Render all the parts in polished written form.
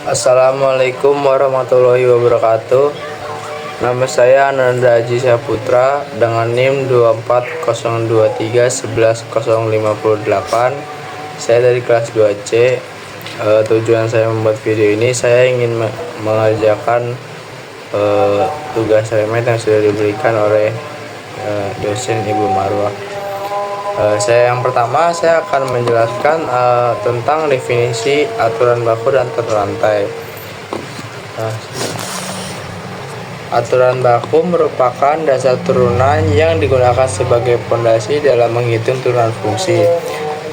Assalamualaikum warahmatullahi wabarakatuh. Nama saya Ananda Aji Saputra dengan NIM 24023110058. Saya dari kelas 2C. Tujuan saya membuat video ini, saya ingin mengerjakan tugas remet yang sudah diberikan oleh dosen Ibu Marwah. Yang pertama saya akan menjelaskan tentang definisi aturan baku dan aturan rantai. Aturan baku merupakan dasar turunan yang digunakan sebagai fondasi dalam menghitung turunan fungsi.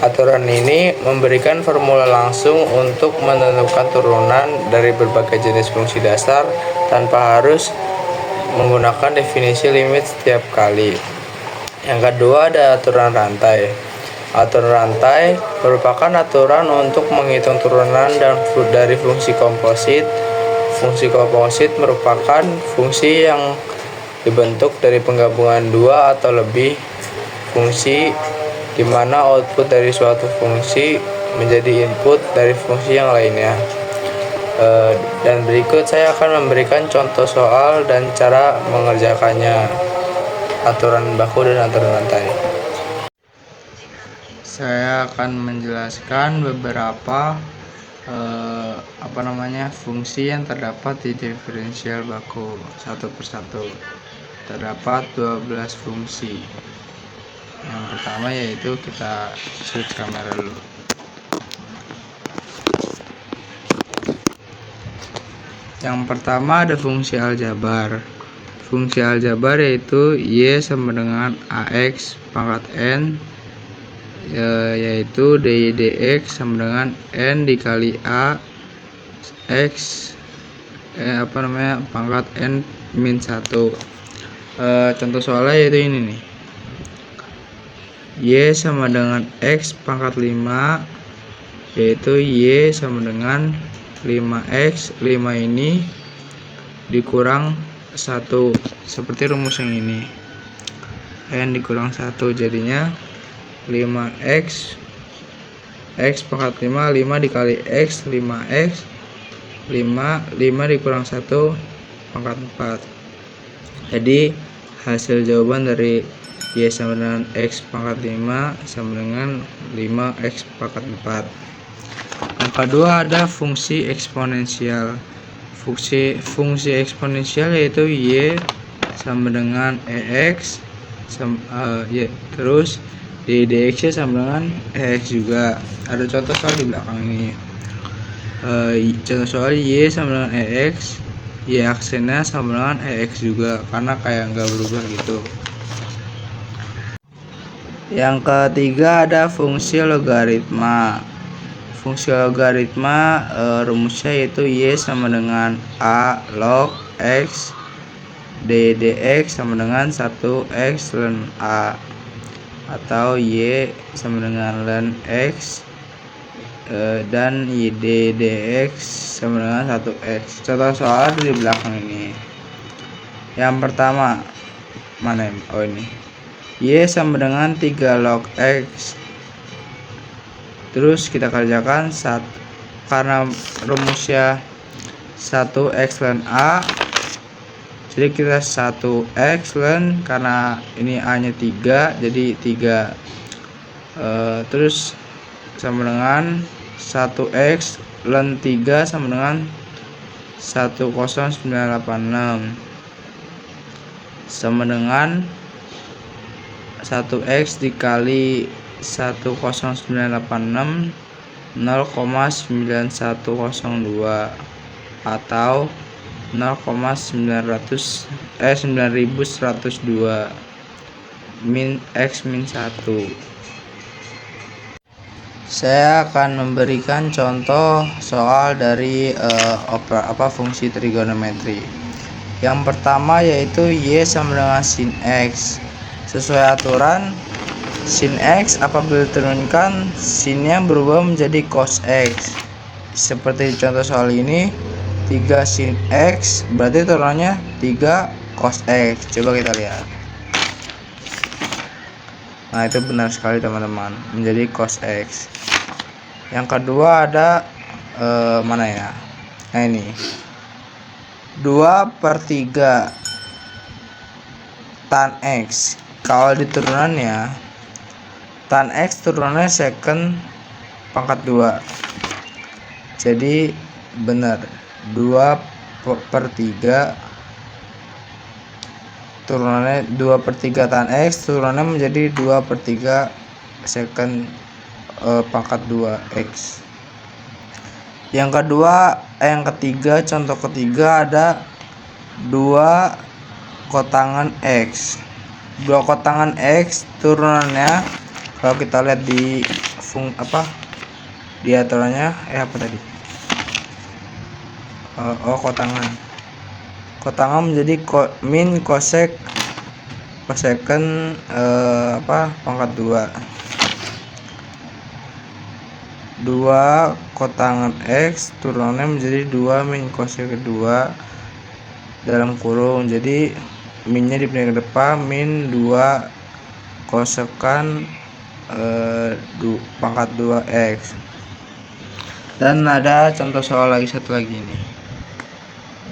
Aturan ini memberikan formula langsung untuk menentukan turunan dari berbagai jenis fungsi dasar tanpa harus menggunakan definisi limit setiap kali. Yang kedua ada aturan rantai. Aturan rantai merupakan aturan untuk menghitung turunan dari fungsi komposit. Fungsi komposit merupakan fungsi yang dibentuk dari penggabungan dua atau lebih fungsi, di mana output dari suatu fungsi menjadi input dari fungsi yang lainnya. Dan berikut saya akan memberikan contoh soal dan cara mengerjakannya. Aturan baku dan aturan rantai. Saya akan menjelaskan beberapa fungsi yang terdapat di diferensial baku satu persatu. Terdapat 12 fungsi. Yang pertama yaitu kita switch kamera dulu. Yang pertama ada fungsi aljabar. Fungsi aljabar yaitu Y sama dengan AX pangkat N, yaitu dx sama dengan N dikali A X pangkat N min 1. Contoh soalnya yaitu ini nih. Y sama dengan X pangkat 5, yaitu Y sama dengan 5X, 5 ini dikurang 1, seperti rumus yang ini. N dikurang 1 jadinya 5X X pangkat 5 dikali X 5X 5 dikurang 1 pangkat 4. Jadi hasil jawaban dari Y sama dengan X pangkat 5 sama dengan 5X pangkat 4. Yang kedua ada fungsi eksponensial. Fungsi eksponensial yaitu Y sama dengan EX terus dx sama dengan EX juga. Ada contoh soal di belakang ini. Contoh soal Y sama dengan EX, Y aksennya sama dengan EX juga, karena kayak nggak berubah gitu. Yang ketiga ada fungsi logaritma. Fungsi logaritma rumusnya yaitu Y sama dengan A log X dx sama dengan 1X ln A, atau Y sama dengan ln X dan Y dx sama dengan 1X. Contoh soal di belakang ini. Yang pertama mana ini? Oh ini. Y sama dengan 3 log X. Terus kita kerjakan karena rumusnya 1X ln A, jadi kita 1X ln, karena ini A nya 3 jadi 3, terus sama dengan 1X ln 3 sama dengan 10986 sama dengan 1X dikali 10986 0,9102 atau 9102 min X min 1. Saya akan memberikan contoh soal dari fungsi trigonometri. Yang pertama yaitu Y sama dengan sin X. Sesuai aturan, sin X apabila diturunkan, sinnya berubah menjadi cos X. Seperti contoh soal ini, 3 sin X berarti turunannya 3 cos X. Coba kita lihat. Nah, itu benar sekali teman-teman, menjadi cos X. Yang kedua ada mana ya? Nah ini 2/3 tan X. Kalau di turunannya tan X turunannya secant pangkat 2. Jadi benar 2/3 turunannya 2/3 tan X turunannya menjadi 2/3 secant pangkat 2 X. Yang ketiga, contoh ketiga ada 2 kotangan X. 2 kotangan X turunannya kalau kita lihat di di aturannya apa tadi? Kotangan menjadi min cosec pangkat 2. 2 kotangan X turunannya menjadi 2 min cosec kedua dalam kurung. Jadi minnya dipindah ke depan, min 2 kosekan pangkat 2 X. Dan ada contoh soal satu lagi nih,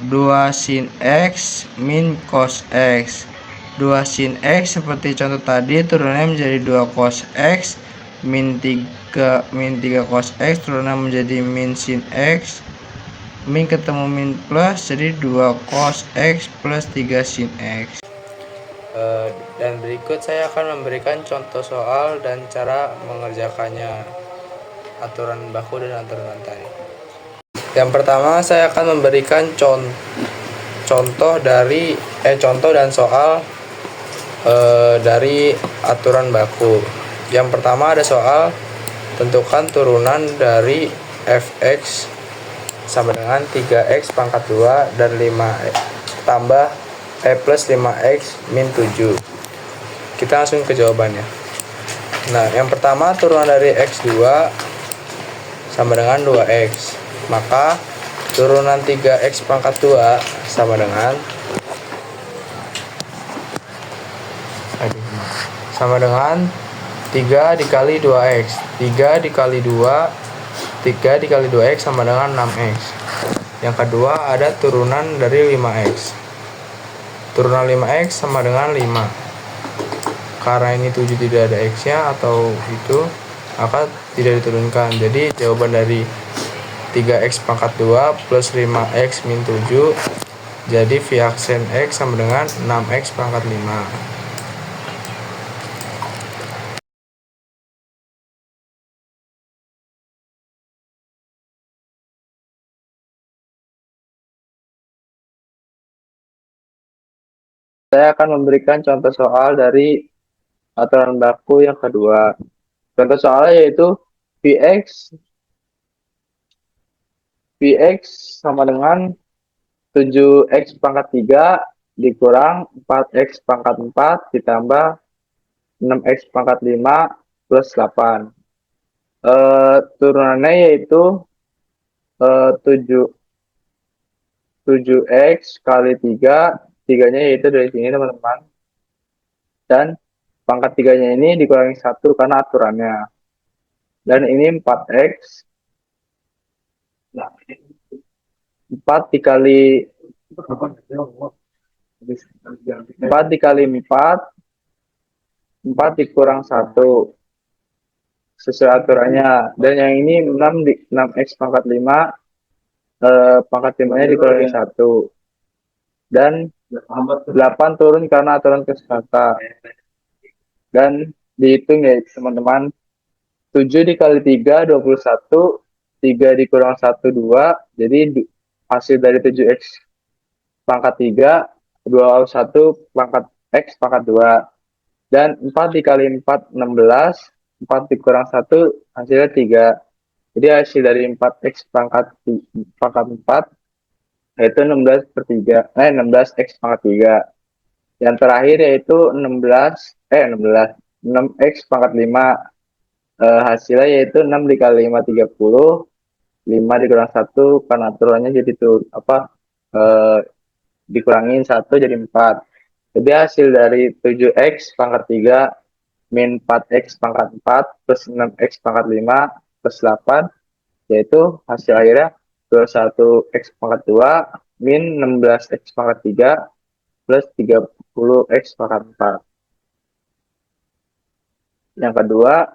2 sin X min cos X. 2 sin X seperti contoh tadi turunannya menjadi 2 cos X min 3 cos X turunannya menjadi min sin X, min ketemu min plus jadi 2 cos X plus 3 sin X. Dan berikut saya akan memberikan contoh soal dan cara mengerjakannya, aturan baku dan aturan lantai. Yang pertama saya akan memberikan contoh dan soal dari aturan baku. Yang pertama ada soal tentukan turunan dari fx sama dengan 3x pangkat 2 dan 5 tambah plus 5x min 7. Kita langsung ke jawabannya. Nah, yang pertama turunan dari x2 sama dengan 2x. Maka turunan 3x pangkat 2 sama dengan 3 dikali 2x. 3 dikali 2x sama dengan 6x. Yang kedua ada turunan dari 5x. Turunan 5x sama dengan 5. Karena ini 7 tidak ada x-nya atau itu, maka tidak diturunkan. Jadi jawaban dari 3x pangkat 2 plus 5x min 7, jadi Vxn x sama dengan 6x pangkat 5. Saya akan memberikan contoh soal dari aturan baku yang kedua. Contoh soalnya yaitu Vx sama dengan 7x pangkat 3 dikurang 4x pangkat 4 ditambah 6x pangkat 5 plus 8. Turunannya yaitu 7x kali 3, 3-nya yaitu dari sini teman-teman. Dan pangkat 3-nya ini dikurangi 1 karena aturannya. Dan ini 4x. Nah, 4 dikali 4, 4 dikurang 1 sesuai aturannya. Dan yang ini 6x pangkat 5, pangkat 5-nya dikurangi 1. Dan 8 turun karena aturan kosakata. Dan dihitung ya teman-teman, 7 dikali 3, 21, 3 dikurang 1, 2, jadi hasil dari 7x pangkat 3, 21 pangkat x pangkat 2. Dan 4 dikali 4, 16, 4 dikurang 1, hasilnya 3. Jadi hasil dari 4x pangkat 4, yaitu 16x pangkat 3. Yang terakhir yaitu 6x pangkat 5. Hasilnya yaitu 6 dikali 5, 30. 5 dikurang 1 karena aturannya jadi dikurangin 1 jadi 4. Jadi hasil dari 7x pangkat 3 min 4x pangkat 4 plus 6x pangkat 5 plus 8, yaitu hasil akhirnya 21x pangkat 2 min 16x pangkat 3 plus 30x pangkat 4. Yang kedua,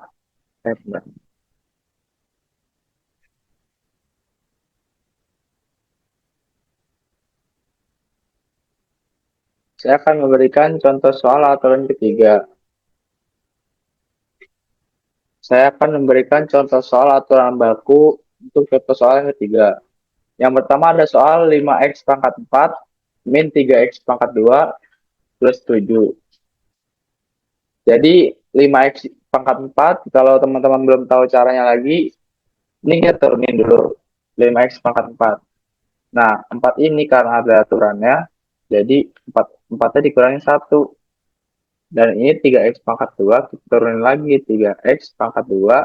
saya akan memberikan contoh soal aturan ketiga. Saya akan memberikan contoh soal aturan baku untuk contoh soal yang ketiga. Yang pertama ada soal 5x pangkat 4 min 3x pangkat 2 plus 7. Jadi 5x pangkat 4, kalau teman-teman belum tahu caranya lagi, ini kita turunin dulu 5x pangkat 4. Nah, 4 ini karena ada aturannya, jadi 4-nya dikurangin 1. Dan ini 3x pangkat 2, kita turunin lagi 3x pangkat 2,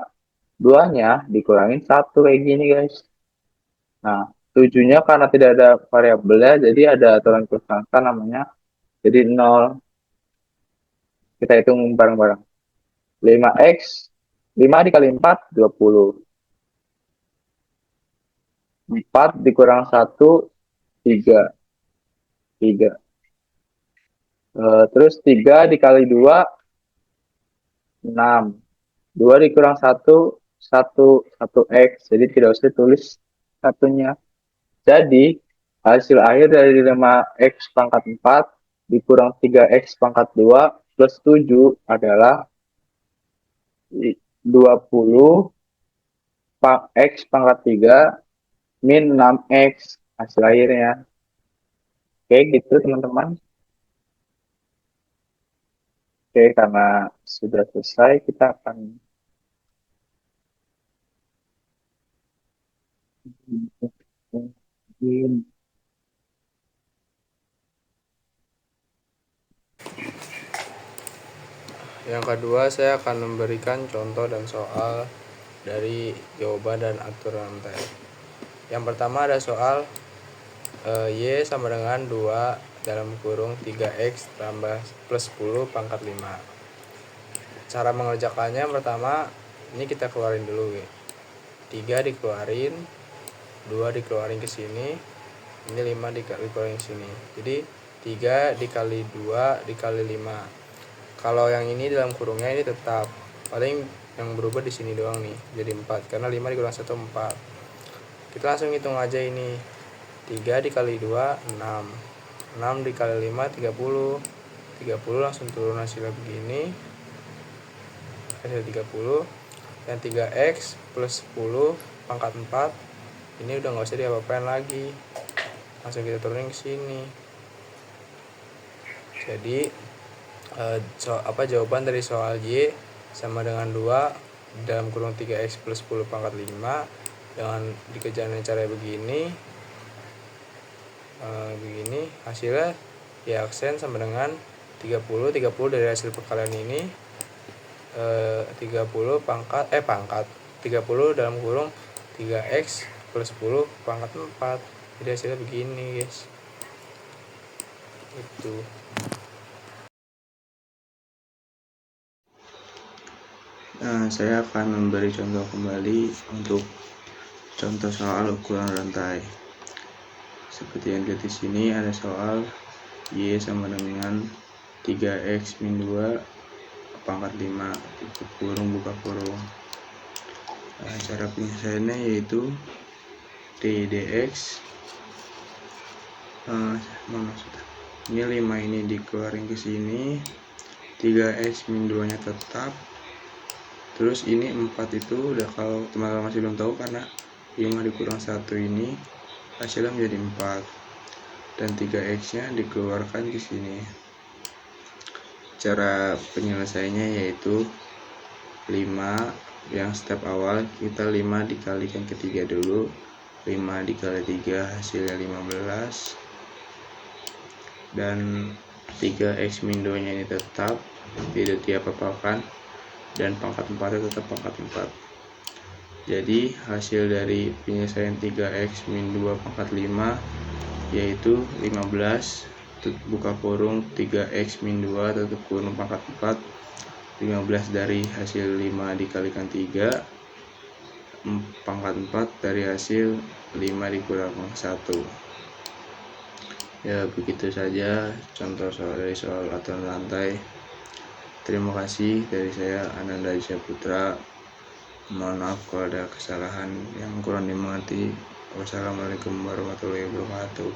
2-nya dikurangin 1 kayak gini guys. Nah, 7-nya karena tidak ada variabelnya, jadi ada aturan kurangkan namanya, jadi 0. Kita hitung bareng-bareng. 5x, 5 dikali 4, 20. 4 dikurang 1, 3. 3. Terus 3 dikali 2, 6. 2 dikurang 1, 1x. Jadi tidak usah tulis satunya. Jadi, hasil akhir dari 5x pangkat 4 dikurang 3x pangkat 2 plus 7 adalah 20 x pangkat 3 min 6x hasil akhirnya. Oke, gitu teman-teman. Oke, karena sudah selesai, kita akan Yang kedua, saya akan memberikan contoh dan soal dari jawaban dan aturan rantai. Yang pertama ada soal Y sama dengan 2 dalam kurung 3x tambah plus 10 pangkat 5. Cara mengerjakannya pertama, ini kita keluarin dulu ya. 3 dikeluarin, 2 dikeluarin ke sini, ini 5 dikeluarin ke sini. Jadi 3 dikali 2 dikali 5. Kalau yang ini dalam kurungnya ini tetap, paling yang berubah di sini doang nih, jadi 4 karena 5 dikurang 1 4. Kita langsung hitung aja ini. 3 dikali 2 6. 6 dikali 5 30. 30 langsung turun hasilnya begini. Hasil 30. Yang 3x plus 10 pangkat 4 ini udah nggak usah diapa-apain lagi, langsung kita turunin ke sini. Jadi jawaban dari soal Y sama dengan 2 dalam kurung 3x plus 10 pangkat 5 dengan dikejarnya cara begini. Begini hasilnya ya aksen sama dengan 30 dari hasil perkalian ini 30 pangkat 30 dalam kurung 3x plus 10 pangkat 4. Jadi hasilnya begini guys. Itu. Saya akan memberi contoh kembali untuk contoh soal ukuran rantai. Seperti yang di sini ada soal Y sama dengan 3x min 2 pangkat 5 tutup kurung buka kurung. Cara penyelesaiannya yaitu dx ini 5 ini dikeluarin ke sini, 3x min 2 nya tetap. Terus ini 4 itu udah, kalau teman-teman masih belum tahu, karena 5 dikurang 1 ini hasilnya menjadi 4 dan 3x nya dikeluarkan di sini. Cara penyelesaiannya yaitu 5 yang step awal kita 5 dikalikan ke 3 dulu. 5 dikali 3 hasilnya 15 dan 3x min 2 nya ini tetap tidak diapa-apakan dan pangkat 4 tetap pangkat 4. Jadi hasil dari penyelesaian 3x min 2 pangkat 5 yaitu 15 buka kurung 3x min 2 tutup kurung pangkat 4. 15 dari hasil 5 dikalikan 3 pangkat 4 dari hasil 5 dikurang 1. Ya, begitu saja contoh dari soal aturan lantai. Terima kasih dari saya, Ananda Putra. Mohon maaf kalau ada kesalahan yang kurang dimengerti. Wassalamualaikum warahmatullahi wabarakatuh.